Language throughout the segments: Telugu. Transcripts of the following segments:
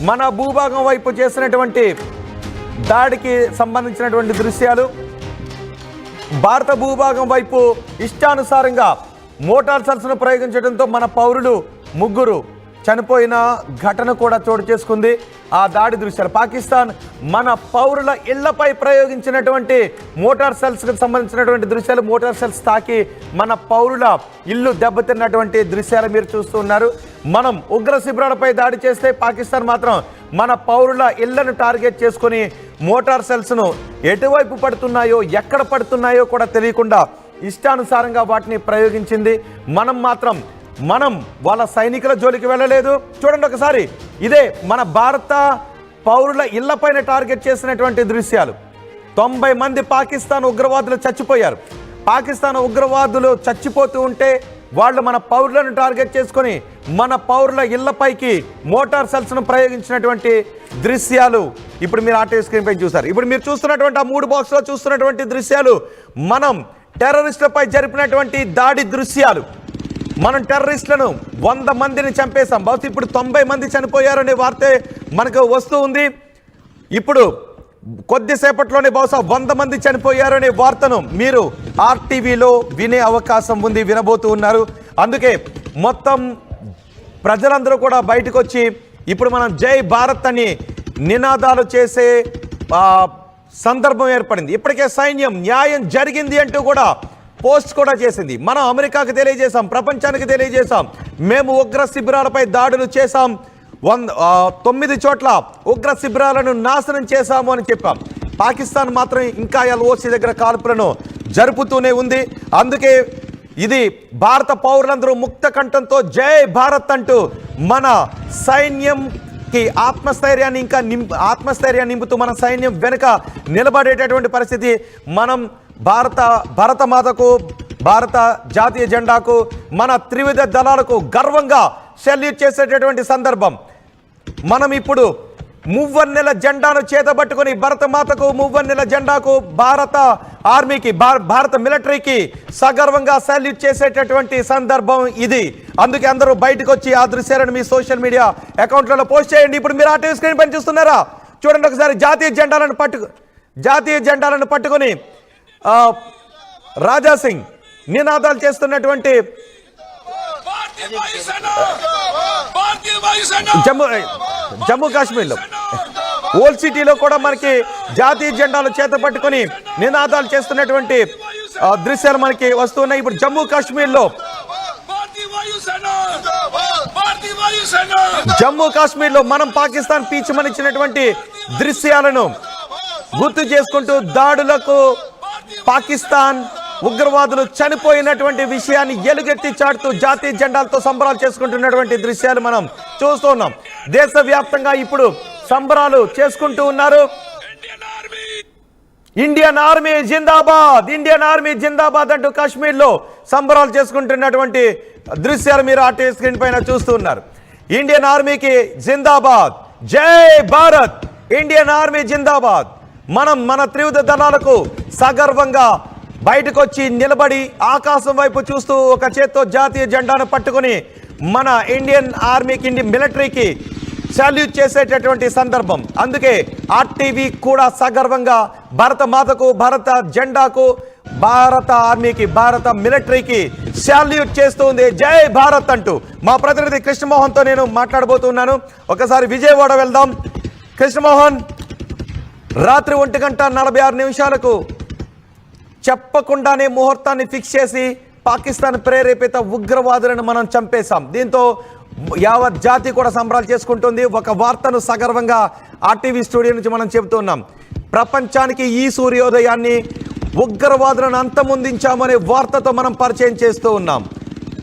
మన భూభాగం వైపు చేసినటువంటి దాడికి సంబంధించినటువంటి దృశ్యాలు, భారత భూభాగం వైపు ఇష్టానుసారంగా మోటార్ సర్సును ప్రయోగించడంతో మన పౌరులు 3 చనిపోయిన ఘటన కూడా చోటు చేసుకుంది. ఆ దాడి దృశ్యాలు పాకిస్తాన్ మన పౌరుల ఇళ్లపై ప్రయోగించినటువంటి మోటార్ సెల్స్కి సంబంధించినటువంటి దృశ్యాలు, మోటార్ సెల్స్ తాకి మన పౌరుల ఇల్లు దెబ్బతిన్నటువంటి దృశ్యాలు మీరు చూస్తూ ఉన్నారు. మనం ఉగ్ర శిబిరాలపై దాడి చేస్తే పాకిస్తాన్ మాత్రం మన పౌరుల ఇళ్లను టార్గెట్ చేసుకుని మోటార్ సెల్స్ను ఎటువైపు పడుతున్నాయో ఎక్కడ పడుతున్నాయో కూడా తెలియకుండా ఇష్టానుసారంగా వాటిని ప్రయోగించింది. మనం వాళ్ళ సైనికుల జోలికి వెళ్ళలేదు. చూడండి ఒకసారి, ఇదే మన భారత పౌరుల ఇళ్లపైన టార్గెట్ చేసినటువంటి దృశ్యాలు. 90 మంది పాకిస్తాన్ ఉగ్రవాదులు చచ్చిపోయారు. పాకిస్తాన్ ఉగ్రవాదులు చచ్చిపోతూ ఉంటే వాళ్ళు మన పౌరులను టార్గెట్ చేసుకొని మన పౌరుల ఇళ్లపైకి మోటార్ సెల్స్ను ప్రయోగించినటువంటి దృశ్యాలు ఇప్పుడు మీరు ఆర్టీవీ స్క్రీన్ పై చూసారు. ఇప్పుడు మీరు చూస్తున్నటువంటి ఆ 3 బాక్స్లో చూస్తున్నటువంటి దృశ్యాలు మనం టెర్రరిస్టులపై జరిపినటువంటి దాడి దృశ్యాలు. మనం టెర్రరిస్టులను 100 మందిని చంపేశాం. బహుశా ఇప్పుడు 90 మంది చనిపోయారనే వార్తే మనకు వస్తూ ఉంది. ఇప్పుడు కొద్దిసేపట్లోనే బహుశా 100 మంది చనిపోయారనే వార్తను మీరు ఆర్టీవీలో వినే అవకాశం ఉంది, వినబోతూ ఉన్నారు. అందుకే మొత్తం ప్రజలందరూ కూడా బయటకు వచ్చి ఇప్పుడు మనం జై భారత్ అని నినాదాలు చేసే సందర్భం ఏర్పడింది. ఇప్పటికే సైన్యం న్యాయం జరిగింది అంటూ కూడా పోస్ట్ కూడా చేసింది. మనం అమెరికాకు తెలియజేశాం, ప్రపంచానికి తెలియజేశాం, మేము ఉగ్ర శిబిరాలపై దాడులు చేశాం, 9 చోట్ల ఉగ్ర శిబిరాలను నాశనం చేశాము అని చెప్పాం. పాకిస్తాన్ మాత్రం ఇంకా LOC దగ్గర కాల్పులను జరుపుతూనే ఉంది. అందుకే ఇది భారత పౌరులందరూ ముక్త కంఠంతో జై భారత్ అంటూ మన సైన్యంకి ఆత్మస్థైర్యాన్ని నింపుతూ మన సైన్యం వెనుక నిలబడేటటువంటి పరిస్థితి. మనం భారత మాతకు, భారత జాతీయ జెండాకు, మన త్రివిధ దళాలకు గర్వంగా సెల్యూట్ చేసేటటువంటి సందర్భం. మనం ఇప్పుడు మువ్వన్నెల జెండాను చేతబట్టుకొని భారత మాతకు, మువ్వన్నెల జెండాకు, భారత ఆర్మీకి, భారత మిలిటరీకి సగర్వంగా సెల్యూట్ చేసేటటువంటి సందర్భం ఇది. అందుకే అందరూ బయటకు వచ్చి ఆ దృశ్యాలను మీ సోషల్ మీడియా అకౌంట్లలో పోస్ట్ చేయండి. ఇప్పుడు మీరు ఆర్టీవీ స్క్రీన్ పైన చూస్తున్నారా? చూడండి ఒకసారి, జాతీయ జెండాలను పట్టుకొని రాజా సింగ్ నినాదాలు చేస్తున్నటువంటి జమ్మూ కాశ్మీర్లో ఓల్డ్ సిటీలో కూడా మనకి జాతీయ జెండాలు చేత పట్టుకొని నినాదాలు చేస్తున్నటువంటి దృశ్యాలు మనకి వస్తున్నాయి. ఇప్పుడు జమ్మూ కాశ్మీర్లో మనం పాకిస్తాన్ పీచుమనిచ్చినటువంటి దృశ్యాలను గుర్తు చేసుకుంటూ దాడులకు పాకిస్తాన్ ఉగ్రవాదులు చనిపోయినటువంటి విషయాన్ని ఎలుగెత్తి చాటుతూ జాతీయ జెండాలతో సంబరాలు చేసుకుంటున్నటువంటి దృశ్యాలు మనం చూస్తున్నాం. దేశవ్యాప్తంగా ఇప్పుడు సంబరాలు చేసుకుంటూ ఉన్నారు. ఇండియన్ ఆర్మీ జిందాబాద్, ఇండియన్ ఆర్మీ జిందాబాద్ అంటూ కాశ్మీర్లో సంబరాలు చేసుకుంటున్నటువంటి దృశ్యాలు మీరు ఆర్టీవీ స్క్రీన్ పైన చూస్తున్నారు. ఇండియన్ ఆర్మీకి జిందాబాద్, జై భారత్, ఇండియన్ ఆర్మీ జిందాబాద్. మనం మన త్రివిధ దళాలకు సగర్వంగా బయటకు వచ్చి నిలబడి ఆకాశం వైపు చూస్తూ ఒక చేత్తో జాతీయ జెండాను పట్టుకుని మన ఇండియన్ ఆర్మీకి, ఇండియన్ మిలిటరీకి సాల్యూట్ చేసేటటువంటి సందర్భం. అందుకే ఆర్టీవీ కూడా సగర్వంగా భారత మాతకు, భారత జెండాకు, భారత ఆర్మీకి, భారత మిలిటరీకి సాల్యూట్ చేస్తుంది జై భారత్ అంటూ. మా ప్రతినిధి కృష్ణమోహన్తో నేను మాట్లాడబోతున్నాను. ఒకసారి విజయవాడ వెళ్దాం. కృష్ణమోహన్, రాత్రి 1:46 చెప్పకుండానే ముహూర్తాన్ని ఫిక్స్ చేసి పాకిస్తాన్ ప్రేరేపిత ఉగ్రవాదులను మనం చంపేశాం. దీంతో యావత్ జాతి కూడా సంబరాలు చేసుకుంటుంది. ఒక వార్తను సగర్వంగా ఆర్టీవీ స్టూడియో నుంచి మనం చెబుతున్నాం. ప్రపంచానికి ఈ సూర్యోదయాన్ని ఉగ్రవాదులను అంతమొందించామనే వార్తతో మనం పరిచయం చేస్తూ ఉన్నాం.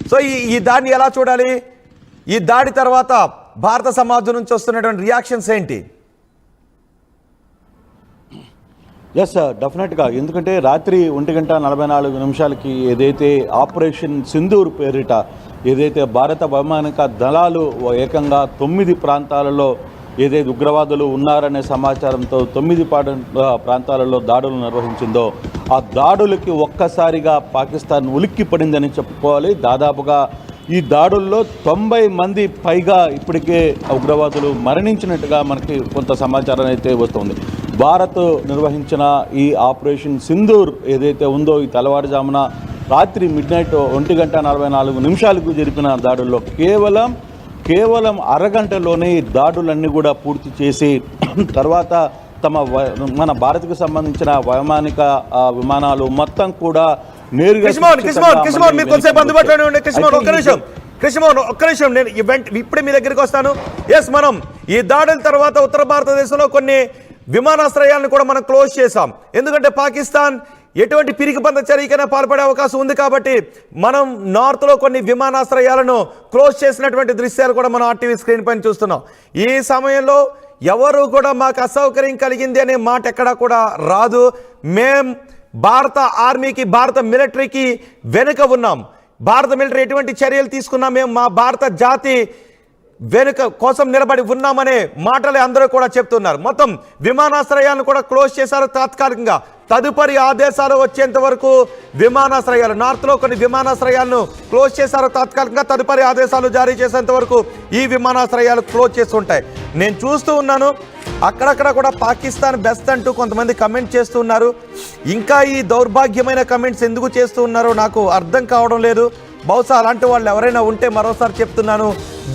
సో ఈ దాన్ని ఎలా చూడాలి? ఈ దాడి తర్వాత భారత సమాజం నుంచి వస్తున్నటువంటి రియాక్షన్స్ ఏంటి? ఎస్ డెఫినెట్గా, ఎందుకంటే రాత్రి 1:44 ఏదైతే ఆపరేషన్ సింధూర్ పేరిట ఏదైతే భారత వైమానిక దళాలు ఏకంగా 9 ప్రాంతాలలో ఏదైతే ఉగ్రవాదులు ఉన్నారనే సమాచారంతో 9 ప్రాంతాలలో దాడులు నిర్వహించిందో ఆ దాడులకి ఒక్కసారిగా పాకిస్తాన్ ఉలిక్కి పడిందని చెప్పుకోవాలి. దాదాపుగా ఈ దాడుల్లో 90 మంది పైగా ఇప్పటికే ఉగ్రవాదులు మరణించినట్టుగా మనకి కొంత సమాచారం అయితే వస్తుంది. భారత్ నిర్వహించిన ఈ ఆపరేషన్ సింధూర్ ఏదైతే ఉందో ఈ తెల్లవారుజామున రాత్రి మిడ్నైట్ 1:44 జరిపిన దాడుల్లో కేవలం అరగంటలోనే ఈ దాడులన్నీ కూడా పూర్తి చేసి తర్వాత మన భారత్కు సంబంధించిన వైమానిక విమానాలు మొత్తం కూడా నేరుగా ఒక్క నిమిషం నేను ఇప్పుడే మీ దగ్గరికి వస్తాను. ఎస్, మనం ఈ దాడుల తర్వాత ఉత్తర భారతదేశంలో కొన్ని విమానాశ్రయాలను కూడా మనం క్లోజ్ చేశాం. ఎందుకంటే పాకిస్తాన్ ఎటువంటి పిరికిపంద చర్యకైనా పాల్పడే అవకాశం ఉంది కాబట్టి మనం నార్త్లో కొన్ని విమానాశ్రయాలను క్లోజ్ చేసినటువంటి దృశ్యాలు కూడా మనం ఆర్టీవీ స్క్రీన్ పైన చూస్తున్నాం. ఈ సమయంలో ఎవరు కూడా మాకు అసౌకర్యం కలిగింది అనే మాట ఎక్కడా కూడా రాదు. మేం భారత ఆర్మీకి, భారత మిలిటరీకి వెనుక ఉన్నాం. భారత మిలిటరీ ఎటువంటి చర్యలు తీసుకున్నా మేము మా భారత జాతి వెనుక కోసం నిలబడి ఉన్నామనే మాటలే అందరూ కూడా చెప్తున్నారు. మొత్తం విమానాశ్రయాలను కూడా క్లోజ్ చేశారు తాత్కాలికంగా. తదుపరి ఆదేశాలు వచ్చేంత వరకు విమానాశ్రయాలు నార్త్లో కొన్ని విమానాశ్రయాలను క్లోజ్ చేశారు తాత్కాలికంగా. తదుపరి ఆదేశాలు జారీ చేసేంత వరకు ఈ విమానాశ్రయాలు క్లోజ్ చేస్తుంటాయి. నేను చూస్తూ ఉన్నాను, అక్కడక్కడ కూడా పాకిస్తాన్ బెస్ట్ అంటూ కొంతమంది కమెంట్ చేస్తున్నారు. ఇంకా ఈ దౌర్భాగ్యమైన కమెంట్స్ ఎందుకు చేస్తూ ఉన్నారో నాకు అర్థం కావడం లేదు. బహుశా అలాంటి వాళ్ళు ఎవరైనా ఉంటే మరోసారి చెప్తున్నాను,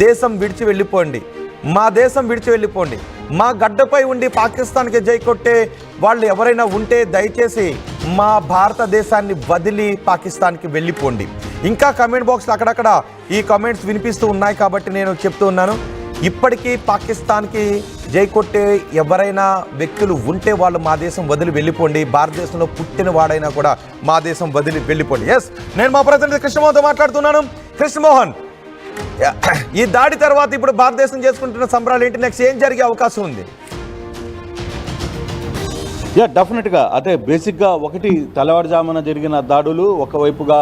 దేశం విడిచి వెళ్ళిపోండి, మా దేశం విడిచి వెళ్ళిపోండి. మా గడ్డపై ఉండి పాకిస్తాన్కి జై కొట్టే వాళ్ళు ఎవరైనా ఉంటే దయచేసి మా భారతదేశాన్ని వదిలి పాకిస్తాన్కి వెళ్ళిపోండి. ఇంకా కమెంట్ బాక్స్లో అక్కడక్కడ ఈ కమెంట్స్ వినిపిస్తూ ఉన్నాయి కాబట్టి నేను చెప్తూ ఉన్నాను, ఇప్పటికీ పాకిస్తాన్కి జై కొట్టే ఎవరైనా వ్యక్తులు ఉంటే వాళ్ళు మా దేశం వదిలి వెళ్ళిపోండి. భారతదేశంలో పుట్టిన వాడైనా కూడా మా దేశం వదిలి వెళ్ళిపోండి. ఎస్, నేను మా ప్రతినిధి కృష్ణమోహన్తో మాట్లాడుతున్నాను. కృష్ణమోహన్, ఈ దాడి తర్వాత ఇప్పుడు భారతదేశం చేసుకుంటున్న సంబరాలు ఏంటి? నెక్స్ట్ ఏం జరిగే అవకాశం ఉంది? డెఫినెట్గా అదే బేసిక్గా ఒకటి తెల్లవారుజామున జరిగిన దాడులు ఒకవైపుగా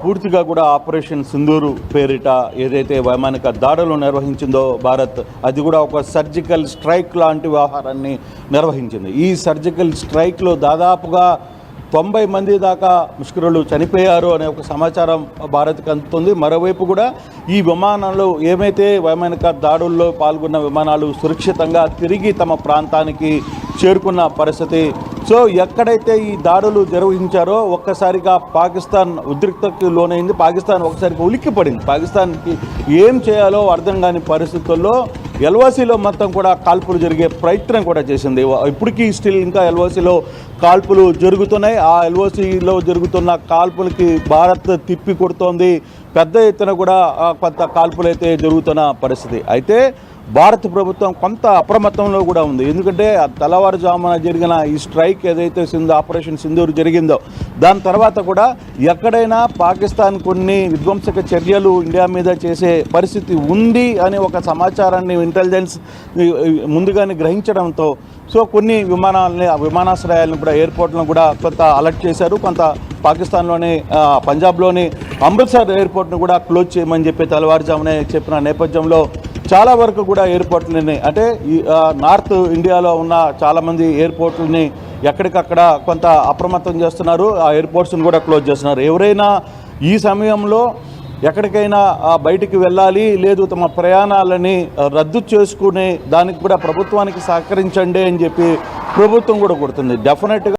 పూర్తిగా కూడా ఆపరేషన్ సింధూరు పేరిట ఏదైతే వైమానిక దాడులు నిర్వహించిందో భారత్, అది కూడా ఒక సర్జికల్ స్ట్రైక్ లాంటి వ్యవహారాన్ని నిర్వహించింది. ఈ సర్జికల్ స్ట్రైక్లో దాదాపుగా 90 మంది దాకా ముష్కరులు చనిపోయారు అనే ఒక సమాచారం భారత్కి అందుతుంది. మరోవైపు కూడా ఈ విమానాలు ఏమైతే వైమానిక దాడుల్లో పాల్గొన్న విమానాలు సురక్షితంగా తిరిగి తమ ప్రాంతానికి చేరుకున్న పరిస్థితి. సో ఎక్కడైతే ఈ దాడులు నిర్వహించారో ఒక్కసారిగా పాకిస్తాన్ ఉద్రిక్తతకు లోనైంది. పాకిస్తాన్ ఒకసారిగా ఉలిక్కిపడింది. పాకిస్తాన్కి ఏం చేయాలో అర్థం కాని పరిస్థితుల్లో ఎల్ఓసిలో మొత్తం కూడా కాల్పులు జరిగే ప్రయత్నం కూడా చేసింది. ఇప్పటికీ స్టిల్ ఇంకా ఎల్ఓసిలో కాల్పులు జరుగుతున్నాయి. ఆ ఎల్ఓసిలో జరుగుతున్న కాల్పులకి భారత్ తిప్పి కొడుతోంది. పెద్ద ఎత్తున కూడా కొంత కాల్పులు అయితే జరుగుతున్న పరిస్థితి. అయితే భారత ప్రభుత్వం కొంత అప్రమత్తంలో కూడా ఉంది. ఎందుకంటే తెల్లవారుజామున జరిగిన ఈ స్ట్రైక్ ఏదైతే ఆపరేషన్ సింధూర్ జరిగిందో దాని తర్వాత కూడా ఎక్కడైనా పాకిస్తాన్ కొన్ని విధ్వంసక చర్యలు ఇండియా మీద చేసే పరిస్థితి ఉంది అని ఒక సమాచారాన్ని ఇంటెలిజెన్స్ ముందుగానే గ్రహించడంతో సో కొన్ని విమానాశ్రయాలను కూడా ఎయిర్పోర్ట్లను కూడా కొంత అలర్ట్ చేశారు. కొంత పాకిస్తాన్లోని పంజాబ్లోని అమృత్సర్ ఎయిర్పోర్ట్ను కూడా క్లోజ్ చేయమని చెప్పి తెల్లవారుజామునే చెప్పిన నేపథ్యంలో చాలా వరకు కూడా ఎయిర్పోర్ట్లని అంటే నార్త్ ఇండియాలో ఉన్న చాలామంది ఎయిర్పోర్ట్లని ఎక్కడికక్కడ కొంత అప్రమత్తం చేస్తున్నారు. ఆ ఎయిర్పోర్ట్స్ని కూడా క్లోజ్ చేస్తున్నారు. ఎవరైనా ఈ సమయంలో ఎక్కడికైనా బయటికి వెళ్ళాలి లేదు తమ ప్రయాణాలని రద్దు చేసుకునే దానికి కూడా ప్రభుత్వానికి సహకరించండి అని చెప్పి ప్రభుత్వం కూడా కొడుతుంది. డెఫినెట్గా